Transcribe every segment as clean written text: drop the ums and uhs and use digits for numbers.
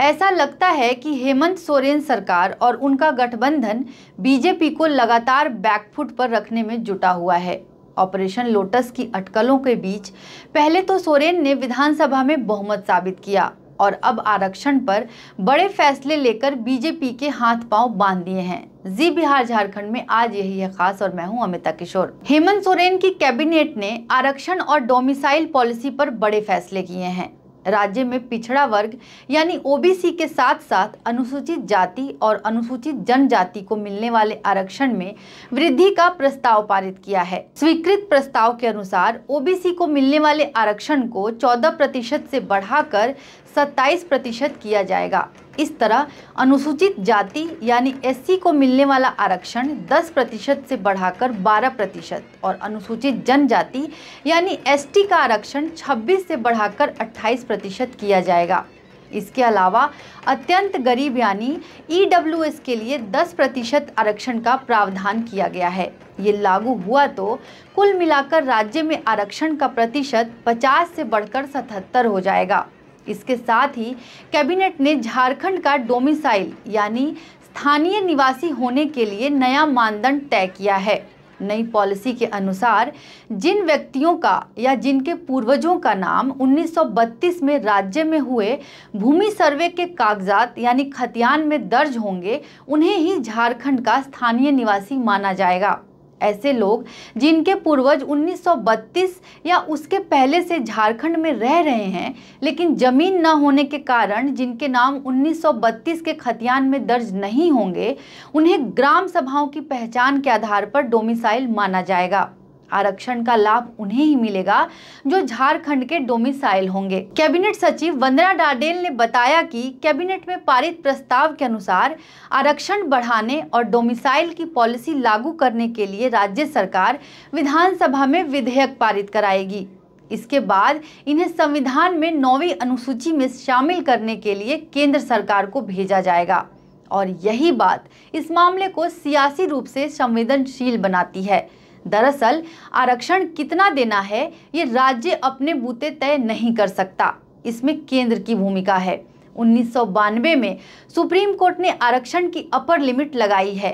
ऐसा लगता है कि हेमंत सोरेन सरकार और उनका गठबंधन बीजेपी को लगातार बैकफुट पर रखने में जुटा हुआ है। ऑपरेशन लोटस की अटकलों के बीच पहले तो सोरेन ने विधानसभा में बहुमत साबित किया और अब आरक्षण पर बड़े फैसले लेकर बीजेपी के हाथ पांव बांध दिए हैं। जी बिहार झारखंड में आज यही है खास और मैं हूं अमिता किशोर। हेमंत सोरेन की कैबिनेट ने आरक्षण और डोमिसाइल पॉलिसी पर बड़े फैसले किए हैं। राज्य में पिछड़ा वर्ग यानी ओबीसी के साथ साथ अनुसूचित जाति और अनुसूचित जनजाति को मिलने वाले आरक्षण में वृद्धि का प्रस्ताव पारित किया है। स्वीकृत प्रस्ताव के अनुसार ओबीसी को मिलने वाले आरक्षण को 14% से बढ़ाकर 27% किया जाएगा। इस तरह अनुसूचित जाति यानी एससी को मिलने वाला आरक्षण 10% से बढ़ाकर 12% और अनुसूचित जनजाति यानी एसटी का आरक्षण 26 से बढ़ाकर 28% किया जाएगा। इसके अलावा अत्यंत गरीब यानी ईडब्ल्यूएस के लिए 10% आरक्षण का प्रावधान किया गया है। ये लागू हुआ तो कुल मिलाकर राज्य में आरक्षण का प्रतिशत 50 से बढ़कर 77 हो जाएगा। इसके साथ ही कैबिनेट ने झारखंड का डोमिसाइल यानी स्थानीय निवासी होने के लिए नया मानदंड तय किया है। नई पॉलिसी के अनुसार जिन व्यक्तियों का या जिनके पूर्वजों का नाम 1932 में राज्य में हुए भूमि सर्वे के कागजात यानी खतियान में दर्ज होंगे, उन्हें ही झारखंड का स्थानीय निवासी माना जाएगा। ऐसे लोग जिनके पूर्वज 1932 या उसके पहले से झारखंड में रह रहे हैं लेकिन जमीन न होने के कारण जिनके नाम 1932 के खतियान में दर्ज नहीं होंगे, उन्हें ग्राम सभाओं की पहचान के आधार पर डोमिसाइल माना जाएगा। आरक्षण का लाभ उन्हें ही मिलेगा जो झारखंड के डोमिसाइल होंगे। कैबिनेट सचिव वंदना डाडेल ने बताया कि कैबिनेट में पारित प्रस्ताव के अनुसार आरक्षण बढ़ाने और डोमिसाइल की पॉलिसी लागू करने के लिए राज्य सरकार विधानसभा में विधेयक पारित कराएगी। इसके बाद इन्हें संविधान में 9वीं अनुसूची में शामिल करने के लिए केंद्र सरकार को भेजा जाएगा और यही बात इस मामले को सियासी रूप से संवेदनशील बनाती है। दरअसल आरक्षण कितना देना है ये राज्य अपने बूते तय नहीं कर सकता, इसमें केंद्र की भूमिका है। 1992 में सुप्रीम कोर्ट ने आरक्षण की अपर लिमिट लगाई है।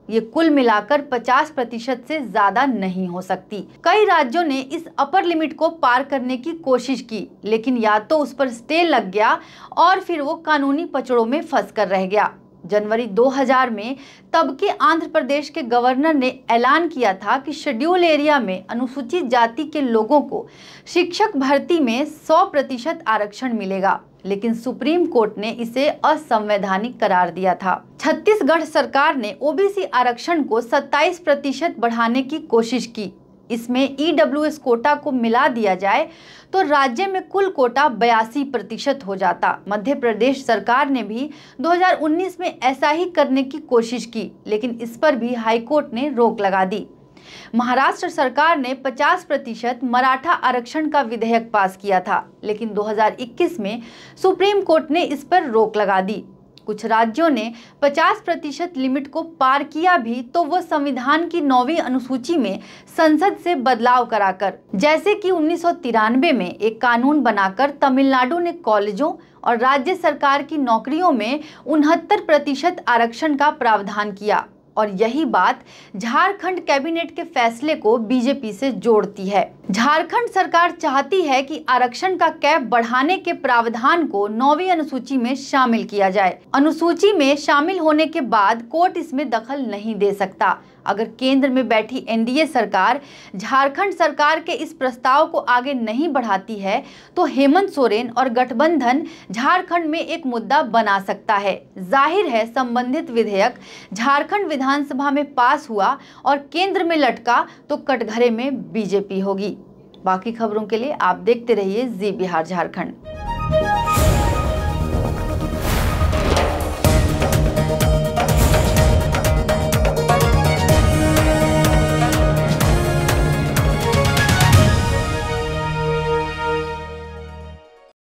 ये कुल मिलाकर 50% से ज्यादा नहीं हो सकती। कई राज्यों ने इस अपर लिमिट को पार करने की कोशिश की लेकिन या तो उस पर स्टे लग गया और फिर वो कानूनी पचड़ों में फंस कर रह गया। जनवरी 2000 में तब के आंध्र प्रदेश के गवर्नर ने ऐलान किया था कि शेड्यूल एरिया में अनुसूचित जाति के लोगों को शिक्षक भर्ती में 100% आरक्षण मिलेगा, लेकिन सुप्रीम कोर्ट ने इसे असंवैधानिक करार दिया था। छत्तीसगढ़ सरकार ने ओबीसी आरक्षण को 27% बढ़ाने की कोशिश की। इसमें ईडब्ल्यूएस कोटा को मिला दिया जाए तो राज्य में कुल कोटा 82% हो जाता। मध्य प्रदेश सरकार ने भी 2019 में ऐसा ही करने की कोशिश की लेकिन इस पर भी हाईकोर्ट ने रोक लगा दी। महाराष्ट्र सरकार ने 50% मराठा आरक्षण का विधेयक पास किया था लेकिन 2021 में सुप्रीम कोर्ट ने इस पर रोक लगा दी। कुछ राज्यों ने 50% लिमिट को पार किया भी तो वो संविधान की 9वीं अनुसूची में संसद से बदलाव कराकर, जैसे कि 1993 में एक कानून बनाकर तमिलनाडु ने कॉलेजों और राज्य सरकार की नौकरियों में 69% आरक्षण का प्रावधान किया और यही बात झारखंड कैबिनेट के फैसले को बीजेपी से जोड़ती है। झारखंड सरकार चाहती है कि आरक्षण का कैप बढ़ाने के प्रावधान को 9वीं अनुसूची में शामिल किया जाए। अनुसूची में शामिल होने के बाद कोर्ट इसमें दखल नहीं दे सकता। अगर केंद्र में बैठी एनडीए सरकार झारखंड सरकार के इस प्रस्ताव को आगे नहीं बढ़ाती है तो हेमंत सोरेन और गठबंधन झारखंड में एक मुद्दा बना सकता है। जाहिर है संबंधित विधेयक झारखंड विधानसभा में पास हुआ और केंद्र में लटका तो कटघरे में बीजेपी होगी। बाकी खबरों के लिए आप देखते रहिए जी बिहार झारखंड।